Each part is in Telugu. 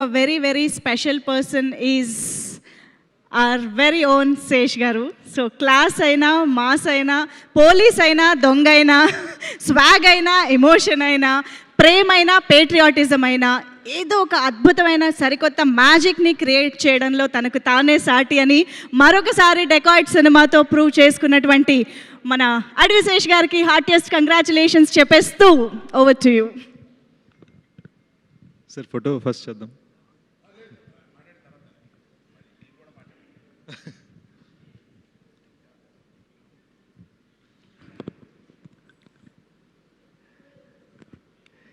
A very, very special person is our very own Sesh Garu. So class aina, mass aina, police aina, donga aina, swag aina, emotion aina, ప్రేమ అయినా పేట్రియాటిజం అయినా ఏదో ఒక అద్భుతమైన సరికొత్త మ్యాజిక్ని క్రియేట్ చేయడంలో తనకు తానే సాటి అని మరొకసారి డెకాయిట్ సినిమాతో ప్రూవ్ చేసుకున్నటువంటి మన అడవి శేష్ గారికి హార్టియెస్ట్ కంగ్రాచులేషన్స్ చెప్పేస్తూ over to you. Sir photo first చేద్దాం.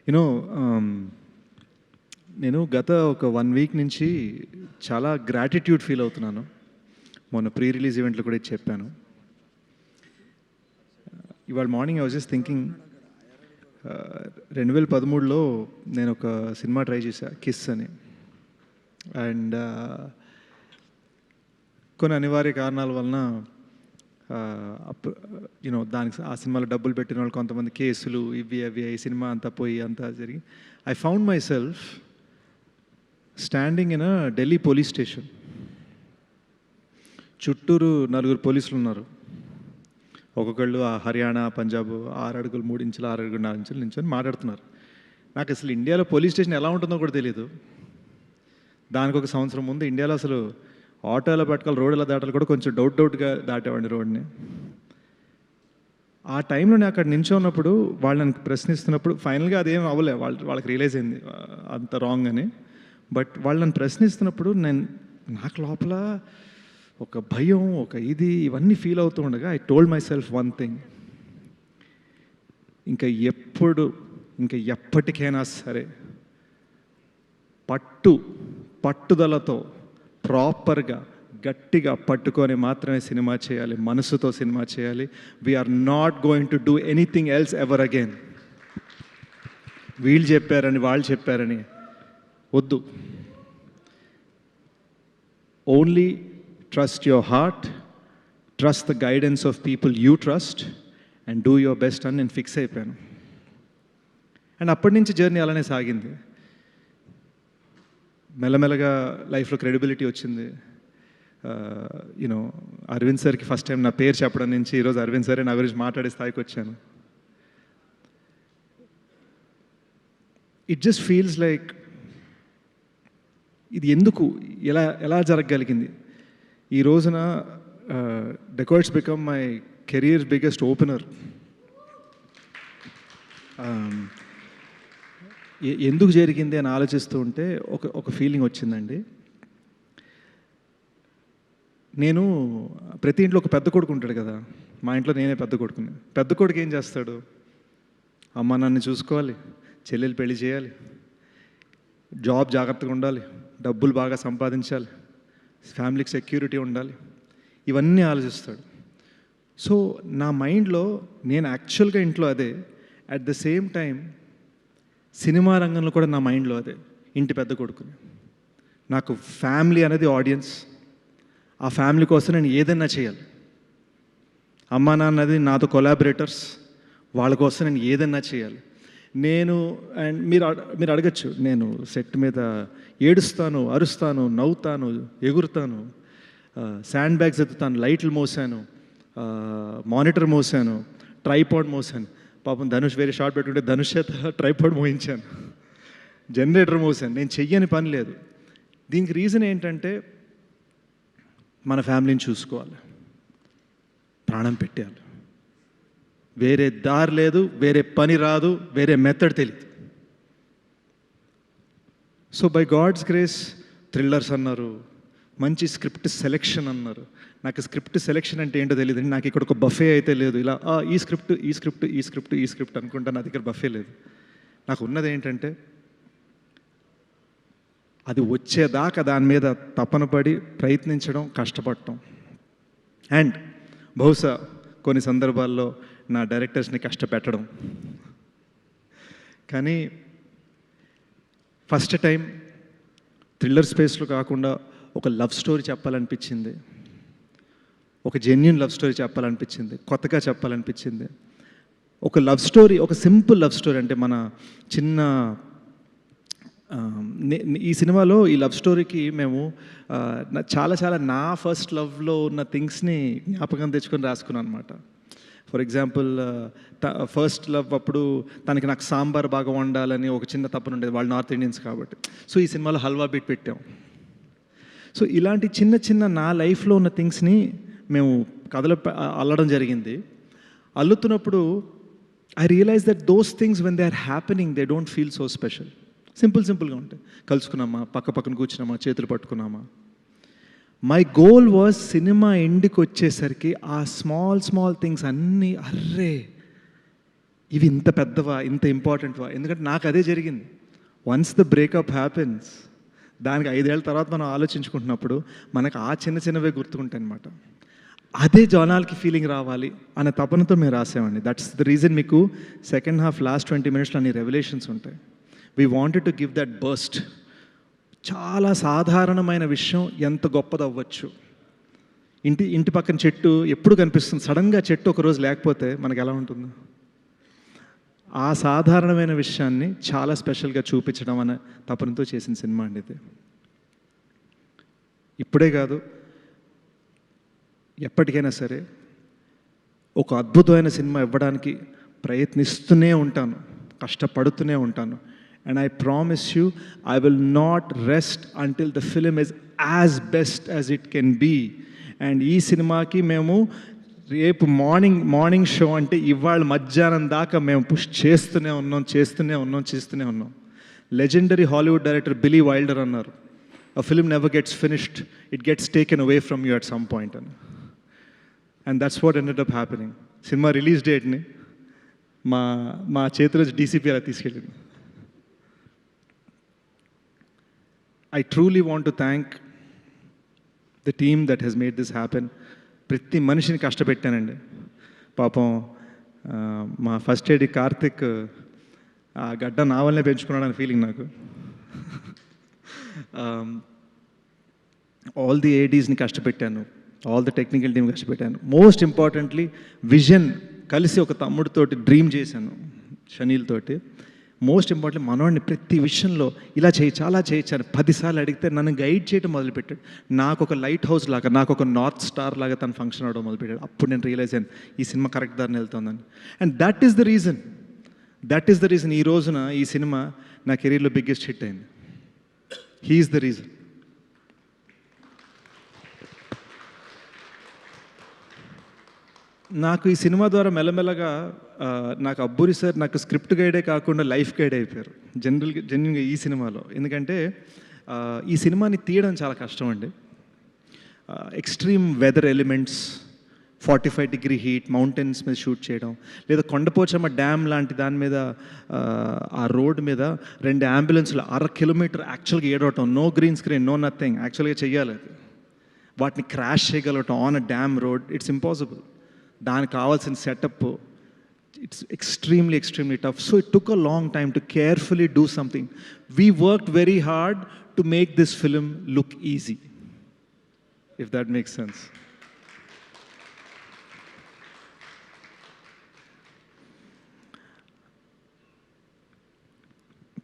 యూనో నేను గత ఒక 1 వీక్ నుంచి చాలా గ్రాటిట్యూడ్ ఫీల్ అవుతున్నాను. మొన్న ప్రీ రిలీజ్ ఈవెంట్లో కూడా ఇది చెప్పాను. ఇవాళ morning I was just thinking 2013లో నేను ఒక సినిమా ట్రై చేశా, కిస్ అని. అండ్ కొన్ని అనివార్య కారణాల వలన దానికి ఆ సినిమాలో డబ్బులు పెట్టిన వాళ్ళు కొంతమంది కేసులు ఇవి అవి ఈ సినిమా అంతా పోయి అంతా జరిగి I found my self standing in a Delhi police station. చుట్టూరు 4 పోలీసులు ఉన్నారు. ఒక్కొక్కళ్ళు హర్యానా, పంజాబ్ 6 అడుగులు 3 ఇంచులు 6 అడుగులు 4 ఇంచులు నించొని మాట్లాడుతున్నారు. నాకు అసలు ఇండియాలో పోలీస్ స్టేషన్ ఎలా ఉంటుందో కూడా తెలియదు. దానికి ఒక సంవత్సరం ముందు ఇండియాలో అసలు ఆటోలో పట్టుకోవాలి, రోడ్ల దాటాలు కూడా కొంచెం డౌట్గా దాటేవాడిని రోడ్ని. ఆ టైంలో నేను అక్కడ నించున్నప్పుడు వాళ్ళని ప్రశ్నిస్తున్నప్పుడు ఫైనల్గా అదేం అవ్వలే, వాళ్ళకి రియలైజ్ అయింది అంత రాంగ్ అని. బట్ వాళ్ళని ప్రశ్నిస్తున్నప్పుడు నాకు లోపల ఒక భయం, ఒక ఇవన్నీ ఫీల్ అవుతూ ఉండగా I told my self one thing, ఇంకా ఎప్పటికైనా సరే పట్టుదలతో ప్రాపర్గా గట్టిగా పట్టుకొని మాత్రమే సినిమా చేయాలి, మనసుతో సినిమా చేయాలి. We're not going to do anything else ever again. వీళ్ళు చెప్పారని వాళ్ళు చెప్పారని వద్దు. Only trust your heart, trust the guidance of people you trust and do your best అని నేను ఫిక్స్ అయిపోయాను. అండ్ అప్పటి నుంచి జర్నీ అలానే సాగింది. మెల్లమెల్లగా లైఫ్లో క్రెడిబిలిటీ వచ్చింది. అరవింద్ సార్కి ఫస్ట్ టైం నా పేరు చెప్పడం నుంచి ఈరోజు అరవింద్ సారే నా గురించి మాట్లాడే స్థాయికి వచ్చాను. ఇట్ జస్ట్ ఫీల్స్ లైక్ ఇది ఎందుకు ఎలా జరగగలిగింది. ఈ రోజున dacoits become my career biggest opener. ఎందుకు జరిగింది అని ఆలోచిస్తూ ఉంటే ఒక ఫీలింగ్ వచ్చిందండి. నేను ప్రతి ఇంట్లో ఒక పెద్ద కొడుకు ఉంటాడు కదా, మా ఇంట్లో నేనే పెద్ద కొడుకుని. పెద్ద కొడుకు ఏం చేస్తాడు, అమ్మ నన్ను చూసుకోవాలి, చెల్లెలు పెళ్లి చేయాలి, జాబ్ జాగ్రత్తగా ఉండాలి, డబ్బులు బాగా సంపాదించాలి, ఫ్యామిలీకి సెక్యూరిటీ ఉండాలి, ఇవన్నీ ఆలోచిస్తాడు. సో నా మైండ్లో నేను యాక్చువల్గా ఇంట్లో అదే, at the same time cinema రంగంలో కూడా నా మైండ్లో అదే, ఇంటి పెద్ద కొడుకుని. నాకు ఫ్యామిలీ అనేది ఆడియన్స్. ఆ ఫ్యామిలీ కోసం నేను ఏదైనా చేయాలి. అమ్మా నాన్నది నాతో కొలాబరేటర్స్, వాళ్ళ కోసం నేను ఏదైనా చేయాలి. అండ్ మీరు అడగచ్చు, నేను సెట్ మీద ఏడుస్తాను, అరుస్తాను, నవ్వుతాను, ఎగురుతాను, శాండ్ బ్యాగ్స్ ఎత్తుతాను, లైట్లు మోసాను, మానిటర్ మోసాను, ట్రైపాడ్ మోసాను. పాపం ధనుష్ వేరే షార్ట్ పెట్టుకుంటే ధనుష్ చేత ట్రైపాడ్ మోయించాను, జనరేటర్ మోసాను. నేను చెయ్యని పని లేదు. దీనికి రీజన్ ఏంటంటే మన ఫ్యామిలీని చూసుకోవాలి, ప్రాణం పెట్టాలి. వేరే దారి లేదు, వేరే పని రాదు, వేరే మెథడ్ తెలియదు. So by God's grace thrillers అన్నారు, మంచి స్క్రిప్ట్ సెలెక్షన్ అన్నారు. నాకు స్క్రిప్ట్ సెలెక్షన్ అంటే ఏంటో తెలియదు. నాకు ఇక్కడ ఒక బఫే అయితే లేదు, ఇలా ఈ స్క్రిప్ట్ అనుకుంటా. నా దగ్గర బఫే లేదు. నాకు ఉన్నది ఏంటంటే అది వచ్చేదాకా దాని మీద తపన పడి ప్రయత్నించడం, కష్టపడటం. అండ్ బహుశా కొన్ని సందర్భాల్లో నా డైరెక్టర్స్ని కష్టపెట్టడం. కానీ ఫస్ట్ టైం థ్రిల్లర్ స్పేస్లో కాకుండా ఒక లవ్ స్టోరీ చెప్పాలనిపించింది, ఒక జెన్యూన్ లవ్ స్టోరీ చెప్పాలనిపించింది, కొత్తగా చెప్పాలనిపించింది. ఒక లవ్ స్టోరీ, ఒక సింపుల్ లవ్ స్టోరీ. అంటే మన చిన్న ఈ సినిమాలో ఈ లవ్ స్టోరీకి మేము చాలా చాలా నా ఫస్ట్ లవ్లో ఉన్న థింగ్స్ని జ్ఞాపకం తెచ్చుకొని రాసుకున్నాను అనమాట. ఫర్ ఎగ్జాంపుల్ ఫస్ట్ లవ్ అప్పుడు తనకి నాకు సాంబార్ బాగా వండాలని ఒక చిన్న తప్పన ఉండేది, వాళ్ళు నార్త్ ఇండియన్స్ కాబట్టి. సో ఈ సినిమాలో హల్వా బీట్ పెట్టాం. సో ఇలాంటి చిన్న చిన్న నా లైఫ్లో ఉన్న థింగ్స్ని మేము కథలో అల్లడం జరిగింది. అల్లుతున్నప్పుడు I realise that those things when they are happening they don't feel so special. సింపుల్గా ఉంటాయి. కలుసుకున్నామా, పక్కన కూర్చున్నామా, చేతులు పట్టుకున్నామా. మై గోల్ వాజ్ సినిమా ఎండ్కి వచ్చేసరికి ఆ స్మాల్ థింగ్స్ అన్నీ అర్రే ఇవి ఇంత పెద్దవా, ఇంత ఇంపార్టెంట్వా. ఎందుకంటే నాకు అదే జరిగింది. వన్స్ ద బ్రేకప్ హ్యాపెన్స్, దానికి 5 ఏళ్ళ తర్వాత మనం ఆలోచించుకుంటున్నప్పుడు మనకు ఆ చిన్నవే గుర్తుకుంటాయి అనమాట. అదే జనాలకి ఫీలింగ్ రావాలి అనే తపనతో మేము రాసామండి. దట్స్ ద రీజన్ మీకు సెకండ్ హాఫ్ లాస్ట్ 20 minutesలో అన్ని రెవల్యూషన్స్ ఉంటాయి. We wanted to give that burst. చాలా సాధారణమైన విషయం ఎంత గొప్పదవ్వచ్చు. ఇంటి పక్కన చెట్టు ఎప్పుడు కనిపిస్తుంది, సడన్గా చెట్టు ఒకరోజు లేకపోతే మనకు ఎలా ఉంటుంది? ఆ సాధారణమైన విషయాన్ని చాలా స్పెషల్గా చూపించడం అనే తపనతో చేసిన సినిమా అండి ఇది. ఇప్పుడే కాదు, ఎప్పటికైనా సరే ఒక అద్భుతమైన సినిమా ఇవ్వడానికి ప్రయత్నిస్తూనే ఉంటాను, కష్టపడుతూనే ఉంటాను. And I promise you, I will not rest until the film is as best as it can be. And ఈ సినిమాకి మేము రేపు మార్నింగ్ షో అంటే ఇవాళ మధ్యాహ్నం దాకా మేము పుష్ చేస్తూనే ఉన్నాం. లెజెండరీ హాలీవుడ్ డైరెక్టర్ బిలీ వైల్డర్ అన్నారు, a film never gets finished, it gets taken away from you at some point. And that's what ended up happening. Cinema release డేట్ని మా చేతిలో డీసీపీ అలా తీసుకెళ్ళింది. I truly want to thank the team that has made this happen. ప్రతి మనిషిని కష్టపెట్టానండి. పాపం మా ఫస్ట్ ఏడి కార్తిక్ ఆ గడ్డ నా వల్లనే పెంచుకున్నాడని ఫీలింగ్ నాకు. ఆల్ ది ఏడీస్ని కష్టపెట్టాను, ఆల్ ది టెక్నికల్ టీమ్ కష్టపెట్టాను. మోస్ట్ ఇంపార్టెంట్లీ విజన్ కలిసి ఒక తమ్ముడితోటి డ్రీమ్ చేశాను, షనీల్ తోటి. మోస్ట్ ఇంపార్టెంట్ మనోడిని ప్రతి విషయంలో ఇలా చేయొచ్చు అలా చేయొచ్చు అని 10 సార్లు అడిగితే నన్ను గైడ్ చేయడం మొదలుపెట్టాడు. నాకు ఒక లైట్ హౌస్ లాగా, నాకు ఒక నార్త్ స్టార్ లాగా తను ఫంక్షన్ అవ్వడం మొదలుపెట్టాడు. అప్పుడు నేను రియలైజ్ అయ్యాను ఈ సినిమా కరెక్ట్ దారిని వెళ్తుందని. And that is the reason ఈ రోజున ఈ సినిమా నా కెరీర్లో బిగ్గెస్ట్ హిట్ అయింది. He is the reason. నాకు ఈ సినిమా ద్వారా మెల్లమెల్లగా నాకు అబ్బూరి సార్ నాకు స్క్రిప్ట్ గైడే కాకుండా లైఫ్ గైడ్ అయిపోయారు జెన్యున్గా ఈ సినిమాలో. ఎందుకంటే ఈ సినిమాని తీయడం చాలా కష్టం అండి. Extreme weather elements, 45-degree heat, mountains మీద షూట్ చేయడం, లేదా కొండపోచమ్మ డ్యామ్ లాంటి దాని మీద ఆ రోడ్ మీద 2 అంబులెన్స్లు 1/2 కిలోమీటర్ యాక్చువల్గా ఏడవటం, no green screen, no nothing, యాక్చువల్గా చెయ్యాలి అది. వాటిని క్రాష్ చేయగలగటం on a damn road, it's impossible. దానికి కావాల్సిన setup, it's extremely tough. So it took a long time to carefully do something. We worked very hard to make this film look easy, if that makes sense.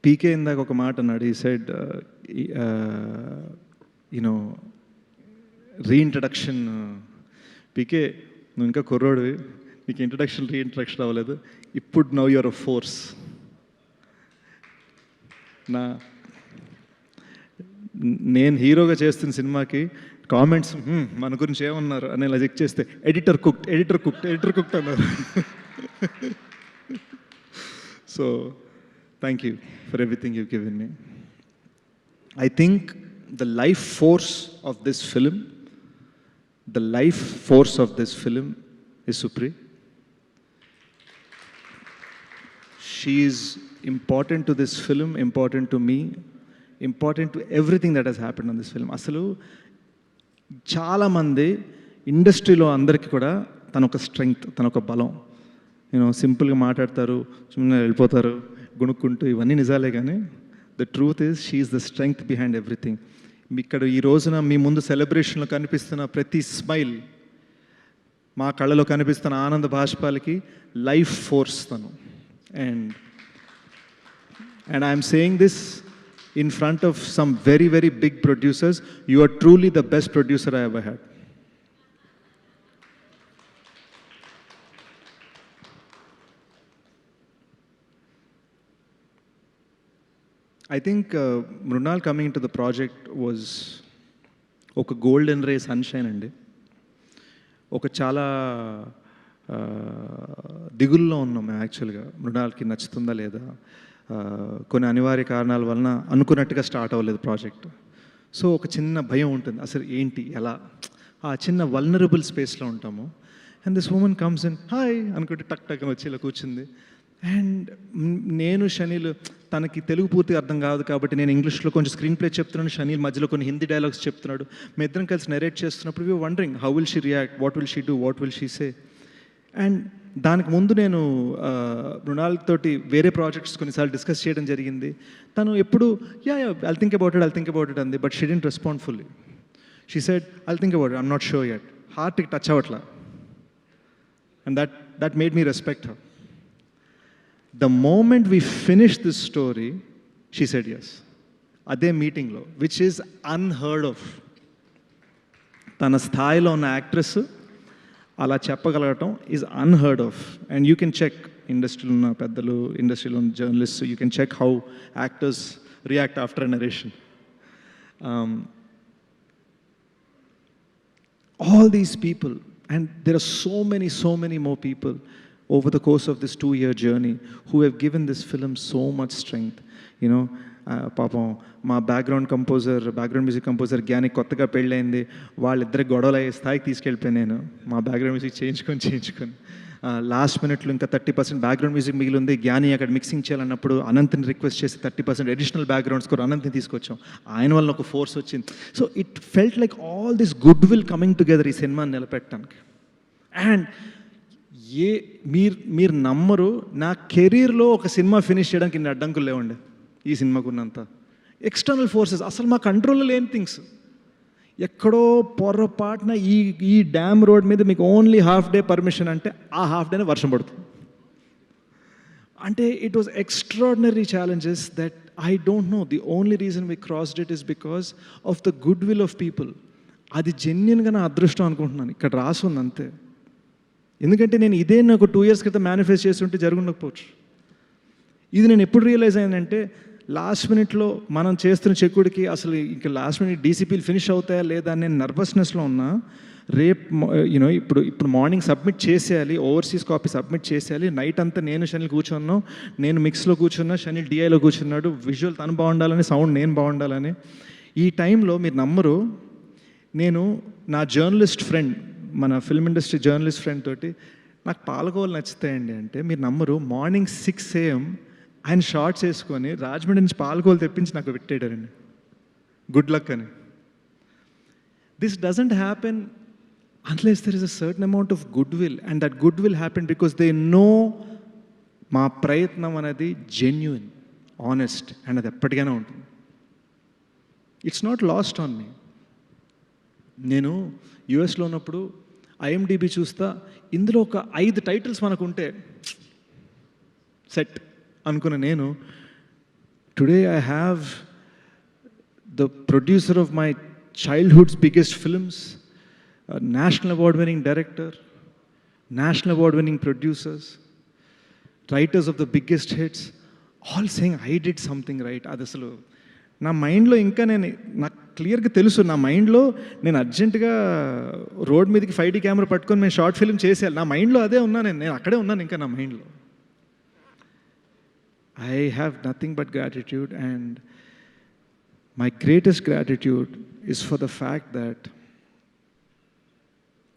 PK ఇందాక ఒక మాట అన్నాడు. He said, reintroduction. PK, నువ్వు ఇంకా కుర్రోడివి, నీకు రీఇంట్రడక్షన్ అవ్వలేదు. ఇప్పుడు నౌ యూఆర్ అ ఫోర్స్. నేను హీరోగా చేస్తున్న సినిమాకి కామెంట్స్ మన గురించి ఏమన్నారు అని ఇలా చెక్ చేస్తే ఎడిటర్ కుక్డ్ అన్నారు. So thank you for everything you given me. I think the life force of this film is Supri. She is important to this film, important to me, important to everything that has happened on this film. అసలు చాలామంది ఇండస్ట్రీలో అందరికీ కూడా తన ఒక స్ట్రెంగ్త్, తన ఒక బలం. సింపుల్గా మాట్లాడతారు, సుಮ್ಮನೆ వెళ్ళిపోతారు గుణుక్కుంటూ, ఇవన్నీ నిజాలే. కానీ the truth is she is the strength behind everything. ఇక్కడ ఈ రోజున మీ ముందు సెలబ్రేషన్లో కనిపిస్తున్న ప్రతి స్మైల్, మా కళ్ళలో కనిపిస్తున్న ఆనంద బాష్పాలకి లైఫ్ ఫోర్స్ తను. And I'm saying this in front of some very, very big producers, you are truly the best producer I ever had. I think Mrunal coming into the project was ఒక గోల్డెన్ రే సన్షైన్ అండి. ఒక చాలా దిగుల్లో ఉన్నాం మేము యాక్చువల్గా, మృణాల్కి నచ్చుతుందా లేదా, కొన్ని అనివార్య కారణాల వలన అనుకున్నట్టుగా స్టార్ట్ అవ్వలేదు ప్రాజెక్ట్. సో ఒక చిన్న భయం ఉంటుంది, అసలు ఏంటి ఎలా, ఆ చిన్న వల్నరబుల్ స్పేస్లో ఉంటాము. And this woman comes in, hi అనుకుంటే టక్ టక్ అని వచ్చి ఇలా కూర్చుంది. అండ్ నేను షనీల్, తనకి తెలుగు పూర్తిగా అర్థం కాదు కాబట్టి నేను ఇంగ్లీష్లో కొంచెం స్క్రీన్ ప్లే చెప్తున్నాను, షనీల్ మధ్యలో కొన్ని హిందీ డైలాగ్స్ చెప్తున్నాడు. మేము ఇద్దరం కలిసి నెరేట్ చేస్తున్నప్పుడు we wondering how will she react, what will she do, what will she say. And దానికి ముందు నేను మృణాల్ తోటి వేరే ప్రాజెక్ట్స్ కొన్నిసార్లు డిస్కస్ చేయడం జరిగింది. తను ఎప్పుడు ఐల్ థింక్ అబౌట్ ఇట్ అంది, but she didn't respond fully. She said I'll think about it, I'm not sure yet. హార్ట్కి టచ్ అవ్వట్లా. And that made me respect her. The moment we finished this story, she said yes. అదే మీటింగ్లో, విచ్ ఈజ్ అన్హర్డ్ ఆఫ్. తన స్థాయిలో ఉన్న యాక్ట్రెస్ అలా చెప్పగలగటం is unheard of. And you can check, ఇండస్ట్రీలో ఉన్న పెద్దలు, ఇండస్ట్రీలో ఉన్న journalist, you can check how actors react after a narration. All these people, and there are so many more people over the course of this 2-year journey who have given this film so much strength. You know, పాపం మా బ్యాక్గ్రౌండ్ మ్యూజిక్ కంపోజర్ జ్ఞాని కొత్తగా పెళ్ళైంది, వాళ్ళిద్దరికి గొడవలు అయ్యే స్థాయికి తీసుకెళ్ళిపోయాను నేను, మా బ్యాక్గ్రౌండ్ మ్యూజిక్ చేయించుకొని లాస్ట్ మినిట్లో ఇంకా 30% బ్యాక్గ్రౌండ్ మ్యూజిక్ మిగిలి ఉంది. జ్ఞాని అక్కడ మిక్సింగ్ చేయాలన్నప్పుడు అనంత్ని రిక్వెస్ట్ చేసి 30% అడిషనల్ బ్యాక్గ్రౌండ్ స్కోర్ అనంత్ని తీసుకొచ్చాం. ఆయన వల్ల ఒక ఫోర్స్ వచ్చింది. So it felt like all this good will coming together ఈ సినిమాని నిలబెట్టడానికి. అండ్ మీరు నమ్మరు, నా కెరీర్లో ఒక సినిమా ఫినిష్ చేయడానికి ఇన్ని అడ్డంకులు లేవండి ఈ సినిమాకు ఉన్నంత. ఎక్స్టర్నల్ ఫోర్సెస్, అసలు మా కంట్రోల్లో లేని థింగ్స్. ఎక్కడో పొరపాటున ఈ డ్యామ్ రోడ్ మీద మీకు ఓన్లీ హాఫ్ డే పర్మిషన్ అంటే ఆ హాఫ్ డేనే వర్షం పడుతుంది. అంటే it was extraordinary challenges that I don't know. The only reason we crossed it is because of the good will of people. అది జెన్యున్గా నా అదృష్టం అనుకుంటున్నాను, ఇక్కడ రాసుంది అంతే. ఎందుకంటే నేను ఇదే నాకు 2 years క్రితం మేనిఫెస్ట్ చేస్తుంటే జరుగుండకపోవచ్చు. ఇది నేను ఎప్పుడు రియలైజ్ అయ్యానంటే, లాస్ట్ మినిట్లో మనం చేస్తున్న చెక్కుడికి అసలు ఇంకా లాస్ట్ మినిట్ డీసీపీలు ఫినిష్ అవుతాయా లేదా అని నేను నర్వస్నెస్లో ఉన్నా. రేపు ఇప్పుడు మార్నింగ్ సబ్మిట్ చేసేయాలి, ఓవర్సీస్ కాపీ సబ్మిట్ చేసేయాలి. నైట్ అంతా నేను షనిల్ కూర్చున్నాను, నేను మిక్స్లో కూర్చున్నా, షనిల్ డిఐలో కూర్చున్నాడు. విజువల్ తను బాగుండాలని, సౌండ్ నేను బాగుండాలని. ఈ టైంలో మీరు నమ్మరు, నేను నా జర్నలిస్ట్ ఫ్రెండ్, మన ఫిల్మ్ ఇండస్ట్రీ జర్నలిస్ట్ ఫ్రెండ్ తోటి, నాకు పాలకోవలు నచ్చుతాయండి అంటే మీరు నమ్మరు, మార్నింగ్ 6 AM ఆయన షార్ట్స్ వేసుకొని రాజమండ్రి నుంచి పాలకోవలు తెప్పించి నాకు పెట్టేటారండి, గుడ్ లక్ అని. This doesn't happen unless there is a certain amount of good will, and that good will happen because they know మా ప్రయత్నం అనేది జెన్యూన్, ఆనెస్ట్, అండ్ అది ఎప్పటికైనా ఉంటుంది. It's not lost on me. నేను యుఎస్లో ఉన్నప్పుడు ఐఎండిబి చూస్తా, ఇందులో ఒక 5 టైటిల్స్ మనకు ఉంటే సెట్ అనుకున్న నేను, today I have the producer of my childhood's biggest films, national award winning director, national award winning producers, writers of the biggest hits, all saying I did something right. అది అసలు నా మైండ్లో ఇంకా నాకు క్లియర్గా తెలుసు, నా మైండ్లో నేను అర్జెంటుగా రోడ్ మీదకి 5D కెమెరా పట్టుకొని మేము షార్ట్ ఫిల్మ్ చేసేయాలి, నా మైండ్లో అదే ఉన్నాను, నేను అక్కడే ఉన్నాను ఇంకా నా మైండ్లో. I have nothing but gratitude, and my greatest gratitude is for the fact that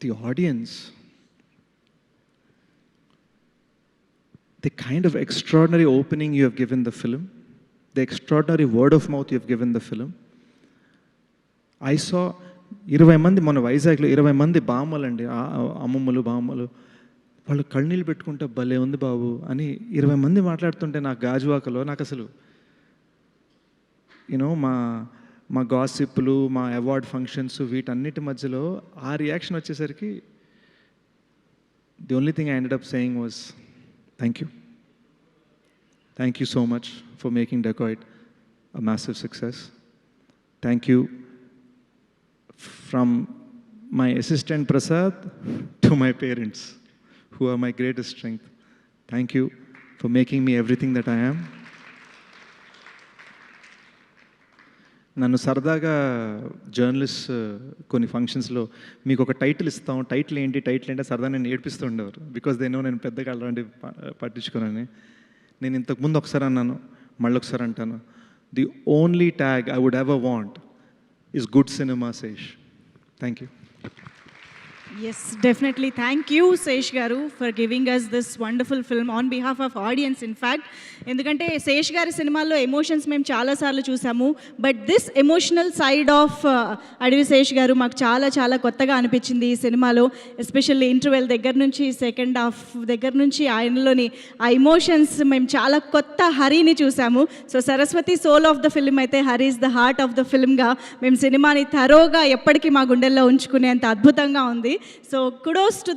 the audience, the kind of extraordinary opening you have given the film, the extraordinary word of mouth you have given the film. I saw 20 మంది మన వైజాగ్లో 20 మంది బామ్మలండి, అమ్మమ్మలు బామ్మలు, వాళ్ళు కళ్ళనీళ్ళు పెట్టుకుంటే భలే ఉంది బాబు అని 20 మంది మాట్లాడుతుంటే నాకు గాజువాకలో, నాకు అసలు యూనో మా గాసిప్లు, మా అవార్డ్ ఫంక్షన్స్, వీటన్నిటి మధ్యలో ఆ రియాక్షన్ వచ్చేసరికి the only thing I ended up saying was thank you so much for making dacoit a massive success. Thank you from my assistant Prasad to my parents, who are my greatest strength. Thank you for making me everything that I am. నన్ను సరదాగా జర్నలిస్ట్ కొన్ని ఫంక్షన్స్లో మీకు ఒక టైటిల్ ఇస్తాం, టైటిల్ ఏంటి సరదా నేను ఏడిపిస్తూ ఉండేవారు. బికాజ్ దే నో నేను పెద్దగా అలాంటివి పట్టించుకోనని. నేను ఇంతకుముందు ఒకసారి అన్నాను, మళ్ళీ ఒకసారి అంటాను, the only tag I would ever want is good cinema Sesh. Thank you. Yes, definitely. Thank you, Sesh Garu, for giving us this wonderful film on behalf of audience, in fact. ఎందుకంటే శేష్ గారి సినిమాల్లో ఎమోషన్స్ మేము చాలాసార్లు చూసాము, but this emotional side of అడవి శేష్ గారు మాకు చాలా చాలా కొత్తగా అనిపించింది ఈ సినిమాలో. ఎస్పెషల్లీ ఇంటర్వెల్ దగ్గర నుంచి సెకండ్ హాఫ్ దగ్గర నుంచి ఆయనలోని ఆ ఎమోషన్స్ మేము చాలా కొత్త హరిని చూసాము. So Saraswati soul of the film అయితే Hari is the heart of the ఫిల్మ్గా మేము సినిమాని థరోగా ఎప్పటికీ మా గుండెల్లో ఉంచుకునేంత అద్భుతంగా ఉంది. So kudos to the